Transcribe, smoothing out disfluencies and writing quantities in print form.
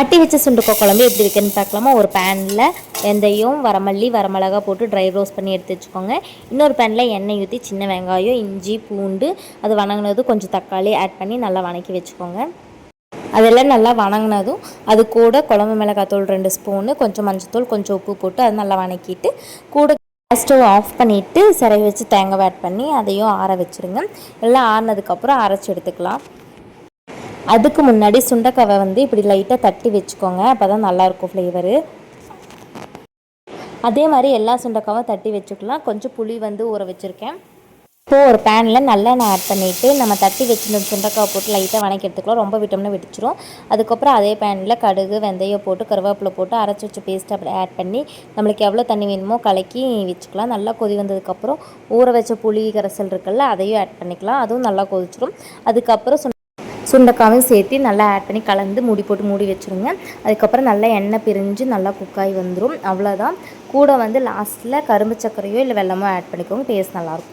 ஆட்டி வச்ச சுண்டக்காய் குழம்பு எப்படி இருக்குன்னு பார்க்கலாமா. ஒரு பேனில் வெந்தயம், வரமல்லி, வரமிளகா போட்டு ட்ரை ரோஸ்ட் பண்ணி எடுத்து வச்சுக்கோங்க. இன்னொரு பேனில் எண்ணெய் ஊற்றி சின்ன வெங்காயம், இஞ்சி, பூண்டு அது வணங்கினதும் கொஞ்சம் தக்காளி ஆட் பண்ணி நல்லா வணக்கி வச்சுக்கோங்க. அதெல்லாம் நல்லா வணங்கினதும் அது கூட குழம்பு மிளகாத்தூள் 2 ஸ்பூனு, கொஞ்சம் மஞ்சத்தூள், கொஞ்சம் உப்பு போட்டு அது நல்லா வணக்கிட்டு கூட ஸ்டவ் ஆஃப் பண்ணிவிட்டு சிறைய வச்சு தேங்காய் ஆட் பண்ணி அதையும் ஆற வச்சுருங்க. எல்லாம் ஆறினதுக்கப்புறம் அரைச்சி எடுத்துக்கலாம். அதுக்கு முன்னாடி சுண்டைக்காவை இப்படி லைட்டாக தட்டி வச்சுக்கோங்க. அப்போ தான் நல்லாயிருக்கும் ஃப்ளேவரு. அதே மாதிரி எல்லா சுண்டைக்காவும் தட்டி வச்சுக்கலாம். கொஞ்சம் புளி ஊற வச்சுருக்கேன். இப்போது ஒரு பேனில் நல்லெண்ணெய் ஆட் பண்ணிவிட்டு நம்ம தட்டி வச்சுருந்த சுண்டைக்காவை போட்டு லைட்டாக வணக்கி எடுத்துக்கலாம். ரொம்ப விட்டோம்னா வெடிச்சிரும். அதுக்கப்புறம் அதே பேனில் கடுகு, வெந்தயம் போட்டு கருவேப்பிலை போட்டு அரைச்சி வச்ச பேஸ்ட் அப்படி ஆட் பண்ணி நம்மளுக்கு எவ்வளோ தண்ணி வேணுமோ கலக்கி வச்சுக்கலாம். நல்லா கொதி வந்ததுக்கப்புறம் ஊற வச்ச புளி கரைசல் இருக்குல்ல, அதையும் ஆட் பண்ணிக்கலாம். அதுவும் நல்லா கொதிச்சிடும். அதுக்கப்புறம் சுண்டைக்காயும் சேர்த்து நல்லா ஆட் பண்ணி கலந்து மூடி வச்சுருங்க. அதுக்கப்புறம் நல்லா எண்ணெய் பிரிஞ்சு நல்லா குக்காய் வந்துடும். அவ்வளோதான். கூட லாஸ்ட்டில் கரும்பு சர்க்கரையோ இல்லை வெல்லமோ ஆட் பண்ணிக்கோங்க. டேஸ்ட் நல்லாயிருக்கும்.